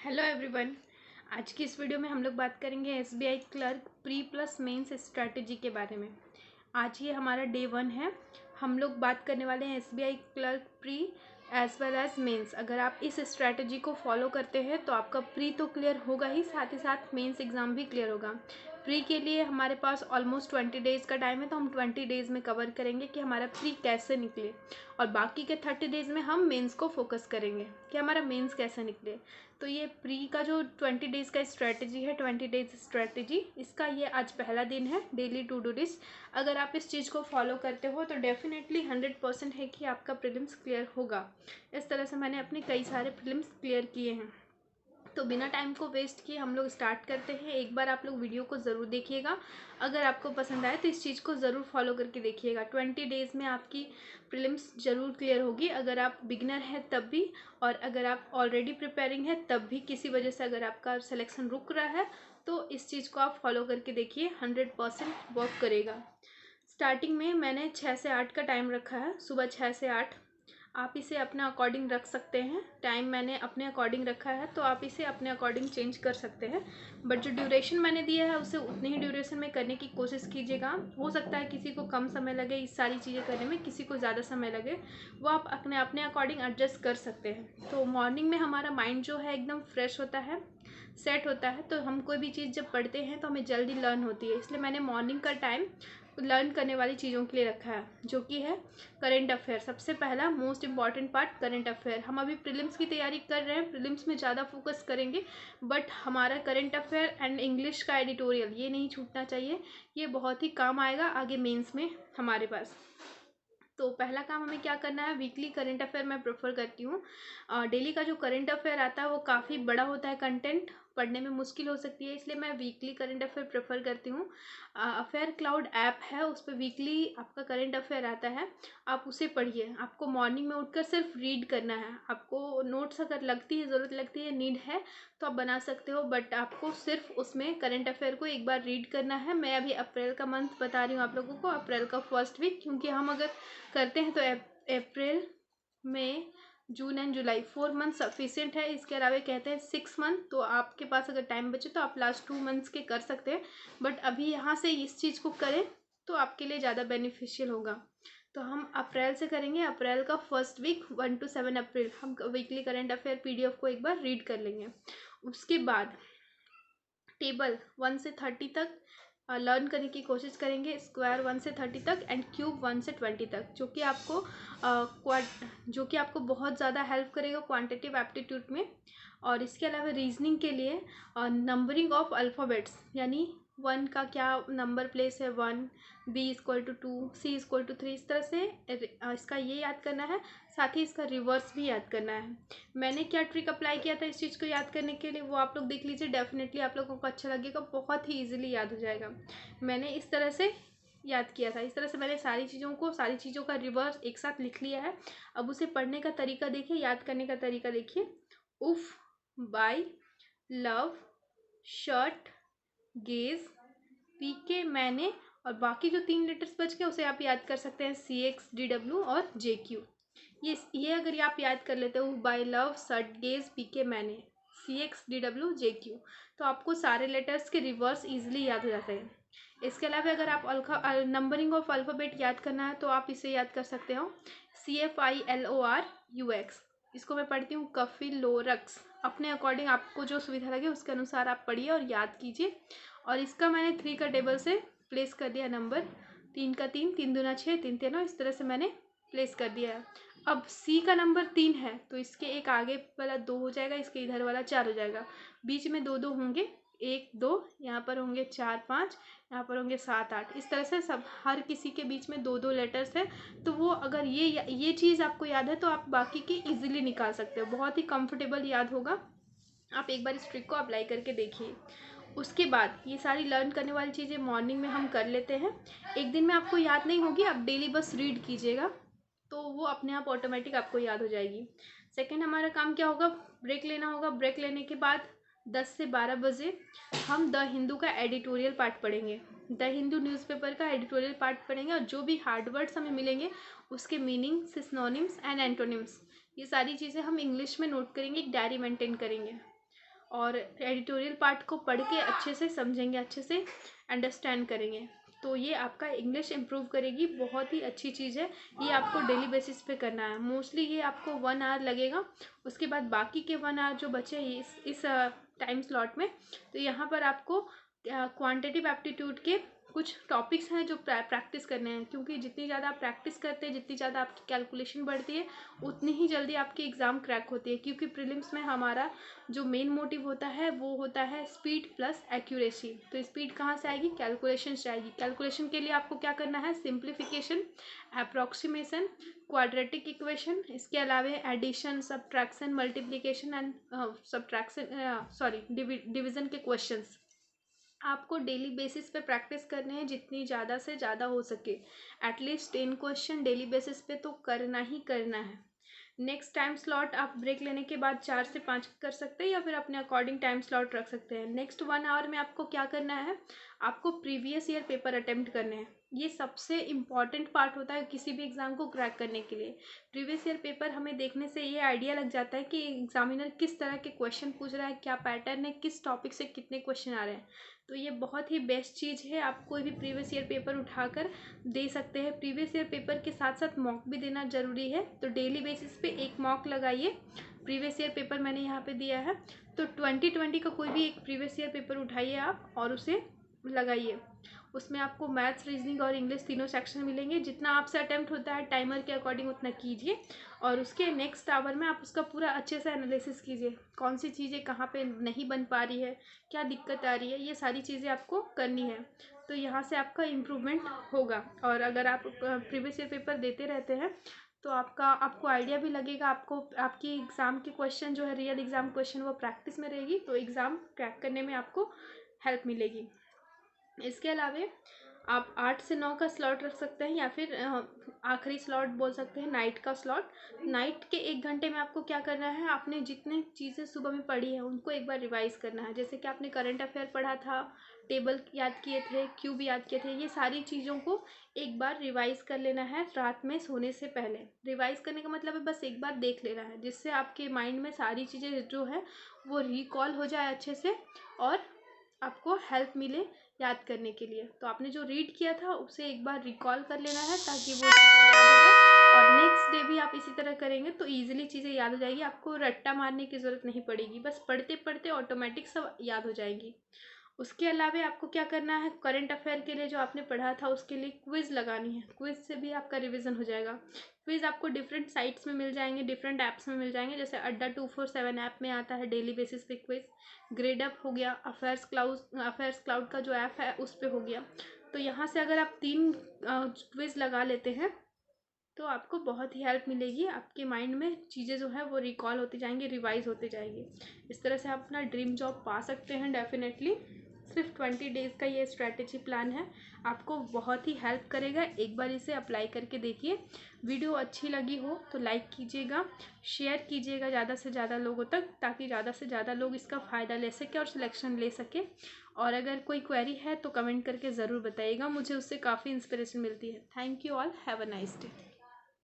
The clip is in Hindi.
Hello everyone. आज की इस वीडियो में हम लोग बात करेंगे SBI clerk pre plus mains strategy के बारे में। आज ये हमारा डे 1 है। हम लोग बात करने वाले हैं SBI clerk pre as well as mains. अगर आप इस स्ट्रैटेजी को फॉलो करते हैं तो आपका प्री तो क्लियर होगा ही साथ मेंस एग्ज़ाम भी क्लियर होगा। प्री के लिए हमारे पास ऑलमोस्ट 20 डेज़ का टाइम है, तो हम 20 डेज़ में कवर करेंगे कि हमारा प्री कैसे निकले, और बाकी के 30 डेज़ में हम मेंस को फोकस करेंगे कि हमारा मेंस कैसे निकले। तो ये प्री का जो 20 डेज़ का स्ट्रैटेजी है, 20 डेज स्ट्रैटेजी, इसका ये आज पहला दिन है। डेली टू डू लिस्ट अगर आप इस चीज़ को फॉलो करते हो तो डेफिनेटली 100% है कि आपका प्रीलिम्स क्लियर होगा। इस तरह से मैंने अपने कई सारे प्रीलिम्स क्लियर किए हैं। तो बिना टाइम को वेस्ट किए हम लोग स्टार्ट करते हैं। एक बार आप लोग वीडियो को ज़रूर देखिएगा। अगर आपको पसंद आए तो इस चीज़ को ज़रूर फॉलो करके देखिएगा। 20 डेज़ में आपकी प्रीलिम्स ज़रूर क्लियर होगी, अगर आप बिगिनर हैं तब भी, और अगर आप ऑलरेडी प्रिपेयरिंग है तब भी। किसी वजह से अगर आपका सिलेक्शन रुक रहा है तो इस चीज़ को आप फॉलो करके देखिए, 100% वर्क करेगा। स्टार्टिंग में मैंने 6 से 8 का टाइम रखा है, सुबह 6 से 8। आप इसे अपने अकॉर्डिंग रख सकते हैं। टाइम मैंने अपने अकॉर्डिंग रखा है, तो आप इसे अपने अकॉर्डिंग चेंज कर सकते हैं। बट जो ड्यूरेशन मैंने दिया है उसे उतनी ही ड्यूरेशन में करने की कोशिश कीजिएगा। हो सकता है किसी को कम समय लगे इस सारी चीज़ें करने में, किसी को ज़्यादा समय लगे, वो आप अपने अपने अकॉर्डिंग एडजस्ट कर सकते हैं। तो मॉर्निंग में हमारा माइंड जो है एकदम फ्रेश होता है, सेट होता है। तो हम कोई भी चीज़ जब पढ़ते हैं तो हमें जल्दी लर्न होती है, इसलिए मैंने मॉर्निंग का टाइम लर्न करने वाली चीज़ों के लिए रखा है, जो कि है करंट अफेयर। सबसे पहला most important part current affair. हम अभी प्रीलिम्स की तैयारी कर रहे हैं, प्रीलिम्स में ज़्यादा फोकस करेंगे, बट हमारा करंट अफेयर एंड इंग्लिश का एडिटोरियल ये नहीं छूटना चाहिए। ये बहुत ही काम आएगा आगे मेंस में हमारे पास। तो पहला काम हमें क्या करना है, वीकली करंट अफेयर मैं प्रेफर करती हूँ। डेली का जो करंट अफेयर आता है वो काफ़ी बड़ा होता है, कंटेंट पढ़ने में मुश्किल हो सकती है, इसलिए मैं वीकली करंट अफेयर प्रेफर करती हूँ। अफेयर क्लाउड ऐप है, उस पर वीकली आपका करंट अफेयर आता है, आप उसे पढ़िए। आपको मॉर्निंग में उठकर सिर्फ रीड करना है। आपको नोट्स अगर लगती है, ज़रूरत लगती है, नीड है तो आप बना सकते हो, बट आपको सिर्फ उसमें करंट अफेयर को एक बार रीड करना है। मैं अभी अप्रैल का मंथ बता रही हूँ आप लोगों को, अप्रैल का फर्स्ट वीक, क्योंकि हम अगर करते हैं तो अप्रैल, मई, जून एंड जुलाई 4 मंथ सफिशिएंट है। इसके अलावा कहते हैं 6 मंथ, तो आपके पास अगर टाइम बचे तो आप लास्ट 2 मंथ्स के कर सकते हैं, बट अभी यहाँ से इस चीज़ को करें तो आपके लिए ज़्यादा बेनिफिशियल होगा। तो हम अप्रैल से करेंगे, अप्रैल का फर्स्ट वीक 1 to 7 अप्रैल हम वीकली करंट अफेयर पीडीएफ को एक बार रीड कर लेंगे। उसके बाद टेबल 1 से 30 तक लर्न करने की कोशिश करेंगे, स्क्वायर 1 से 30 तक एंड क्यूब 1 से 20 तक, जो कि आपको बहुत ज़्यादा हेल्प करेगा क्वांटिटेटिव एप्टीट्यूड में। और इसके अलावा रीजनिंग के लिए नंबरिंग ऑफ अल्फ़ाबेट्स, यानी 1 का क्या नंबर प्लेस है, 1, B equal to 2, C equal to 3, इस तरह से इसका ये याद करना है। साथ ही इसका रिवर्स भी याद करना है। मैंने क्या ट्रिक अप्लाई किया था इस चीज़ को याद करने के लिए, वो आप लोग देख लीजिए, डेफिनेटली आप लोगों को अच्छा लगेगा, बहुत ही ईजिली याद हो जाएगा। मैंने इस तरह से याद किया था, इस तरह से मैंने सारी चीज़ों का रिवर्स एक साथ लिख लिया है। अब उसे पढ़ने का तरीका देखिए, याद करने का तरीका देखिए। उफ, बाय, लव, शर्ट, गेज, पीके, मैंने, और बाकी जो 3 लेटर्स बच गए उसे आप याद कर सकते हैं CX, DW और JQ। ये अगर आप याद कर लेते हो, बाय, लव, शर्ट, गेज, पीके, मैंने, CX, DW, JQ, तो आपको सारे लेटर्स के रिवर्स इजीली याद हो जाते हैं। इसके अलावा अगर आप नंबरिंग ऑफ अल्फ़ाबेट याद करना है तो आप इसे याद कर सकते हो, CFILORUX। इसको मैं पढ़ती हूँ कफिलोरक्स। अपने अकॉर्डिंग आपको जो सुविधा लगे उसके अनुसार आप पढ़िए और याद कीजिए। और इसका मैंने 3 का टेबल से प्लेस कर दिया नंबर, 3 का 3, 3 दूना 6, 3 3 9, इस तरह से मैंने प्लेस कर दिया है। अब सी का नंबर 3 है तो इसके एक आगे वाला 2 हो जाएगा, इसके इधर वाला 4 हो जाएगा, बीच में 2 2 होंगे, 1 2, यहाँ पर होंगे 4 5, यहाँ पर होंगे 7 8, इस तरह से सब हर किसी के बीच में 2 2 लेटर्स है। तो वो अगर ये चीज़ आपको याद है तो आप बाकी की इजीली निकाल सकते हो, बहुत ही कंफर्टेबल याद होगा। आप एक बार इस ट्रिक को अप्लाई करके देखिए। उसके बाद ये सारी लर्न करने वाली चीज़ें मॉर्निंग में हम कर लेते हैं। एक दिन में आपको याद नहीं होगी, आप डेली बस रीड कीजिएगा तो वो अपने आप ऑटोमेटिक आपको याद हो जाएगी। सेकंड हमारा काम क्या होगा, ब्रेक लेना होगा। ब्रेक लेने के बाद 10 से 12 बजे हम द हिंदू का एडिटोरियल पार्ट पढ़ेंगे। द हिंदू न्यूज़पेपर का एडिटोरियल पार्ट पढ़ेंगे, और जो भी हार्ड वर्ड्स हमें मिलेंगे उसके मीनिंग, सिनोनिम्स एंड एंटोनिम्स, ये सारी चीज़ें हम इंग्लिश में नोट करेंगे, एक डायरी मेंटेन करेंगे। और एडिटोरियल पार्ट को पढ़ के अच्छे से समझेंगे, अच्छे से अंडरस्टैंड करेंगे, तो ये आपका इंग्लिश इम्प्रूव करेगी। बहुत ही अच्छी चीज़ है, ये आपको डेली बेसिस पे करना है। मोस्टली ये आपको 1 आवर लगेगा, उसके बाद बाकी के 1 आवर जो बचे इस टाइम स्लॉट में, तो यहाँ पर आपको क्वांटिटेटिव एप्टीट्यूड के कुछ टॉपिक्स हैं जो प्रैक्टिस करने हैं, क्योंकि जितनी ज़्यादा आप प्रैक्टिस करते हैं, जितनी ज़्यादा आपकी कैलकुलेशन बढ़ती है, उतनी ही जल्दी आपकी एग्ज़ाम क्रैक होती है। क्योंकि प्रीलिम्स में हमारा जो मेन मोटिव होता है वो होता है स्पीड प्लस एक्यूरेसी। तो स्पीड कहाँ से आएगी? कैलकुलेशन से आएगी। कैलकुलेशन के लिए आपको क्या करना है? सिंप्लीफिकेशन, अप्रॉक्सीमेशन, क्वाड्रेटिक इक्वेशन, इसके अलावा addition, subtraction, multiplication and division के क्वेश्चंस आपको डेली बेसिस पे प्रैक्टिस करने हैं, जितनी ज़्यादा से ज़्यादा हो सके। एटलीस्ट 10 क्वेश्चन डेली बेसिस पे तो करना ही करना है। नेक्स्ट टाइम स्लॉट आप ब्रेक लेने के बाद 4 से 5 कर सकते हैं, या फिर अपने अकॉर्डिंग टाइम स्लॉट रख सकते हैं। नेक्स्ट 1 आवर में आपको क्या करना है? आपको प्रीवियस ईयर पेपर अटेम्प्ट करने हैं। ये सबसे इम्पॉर्टेंट पार्ट होता है किसी भी एग्ज़ाम को क्रैक करने के लिए। प्रीवियस ईयर पेपर हमें देखने से ये आइडिया लग जाता है कि एग्जामिनर किस तरह के क्वेश्चन पूछ रहा है, क्या पैटर्न है, किस टॉपिक से कितने क्वेश्चन आ रहे हैं। तो ये बहुत ही बेस्ट चीज़ है, आप कोई भी प्रीवियस ईयर पेपर उठाकर दे सकते हैं। प्रीवियस ईयर पेपर के साथ साथ मॉक भी देना ज़रूरी है, तो डेली बेसिस पे एक मॉक लगाइए। प्रीवियस ईयर पेपर मैंने यहाँ पे दिया है, तो 2020 का कोई भी एक प्रीवियस ईयर पेपर उठाइए आप और उसे लगाइए। उसमें आपको मैथ्स, रीजनिंग और इंग्लिश तीनों सेक्शन मिलेंगे। जितना आपसे अटेम्प्ट होता है टाइमर के अकॉर्डिंग उतना कीजिए, और उसके नेक्स्ट आवर में आप उसका पूरा अच्छे से एनालिसिस कीजिए। कौन सी चीज़ें कहाँ पे नहीं बन पा रही है, क्या दिक्कत आ रही है, ये सारी चीज़ें आपको करनी है। तो यहाँ से आपका इम्प्रूवमेंट होगा। और अगर आप प्रीवियस ईयर पेपर देते रहते हैं तो आपको आइडिया भी लगेगा, आपकी एग्ज़ाम के क्वेश्चन जो है, रियल एग्ज़ाम क्वेश्चन, वो प्रैक्टिस में रहेगी, तो एग्ज़ाम क्रैक करने में आपको हेल्प मिलेगी। इसके अलावा आप 8 से 9 का स्लॉट रख सकते हैं, या फिर आखिरी स्लॉट बोल सकते हैं नाइट का स्लॉट। नाइट के 1 घंटे में आपको क्या करना है? आपने जितने चीज़ें सुबह में पढ़ी है उनको एक बार रिवाइज़ करना है। जैसे कि आपने करंट अफेयर पढ़ा था, टेबल याद किए थे, क्यूब याद किए थे, ये सारी चीज़ों को एक बार रिवाइज़ कर लेना है रात में सोने से पहले। रिवाइज़ करने का मतलब है बस एक बार देख लेना है, जिससे आपके माइंड में सारी चीज़ें जो है वो रिकॉल हो जाए अच्छे से, और आपको हेल्प मिले याद करने के लिए। तो आपने जो रीड किया था उसे एक बार रिकॉल कर लेना है, ताकि वो चीज़ें याद हो जाए, और नेक्स्ट डे भी आप इसी तरह करेंगे तो ईजिली चीज़ें याद हो जाएगी। आपको रट्टा मारने की ज़रूरत नहीं पड़ेगी, बस पढ़ते पढ़ते ऑटोमेटिक सब याद हो जाएगी। उसके अलावा आपको क्या करना है? करंट अफेयर के लिए जो आपने पढ़ा था उसके लिए क्विज़ लगानी है। क्विज़ से भी आपका रिवीजन हो जाएगा। क्विज़ आपको डिफरेंट साइट्स में मिल जाएंगे, डिफरेंट ऐप्स में मिल जाएंगे। जैसे अड्डा 247 ऐप में आता है डेली बेसिस पे क्विज़। ग्रेडअप हो गया, अफेयर्स क्लाउड का जो ऐप है उस पर हो गया। तो यहाँ से अगर आप 3 क्विज़ लगा लेते हैं तो आपको बहुत ही हेल्प मिलेगी। आपके माइंड में चीज़ें जो है वो रिकॉल होती जाएंगी, रिवाइज होती जाएगी। इस तरह से आप अपना ड्रीम जॉब पा सकते हैं डेफिनेटली। सिर्फ 20 डेज़ का ये स्ट्रैटेजी प्लान है, आपको बहुत ही हेल्प करेगा। एक बार इसे अप्लाई करके देखिए। वीडियो अच्छी लगी हो तो लाइक कीजिएगा, शेयर कीजिएगा ज़्यादा से ज़्यादा लोगों तक, ताकि ज़्यादा से ज़्यादा लोग इसका फ़ायदा ले सके और सिलेक्शन ले सके। और अगर कोई क्वेरी है तो कमेंट करके ज़रूर बताइएगा, मुझे उससे काफ़ी इंस्पिरेशन मिलती है। Thank you all, have a nice day.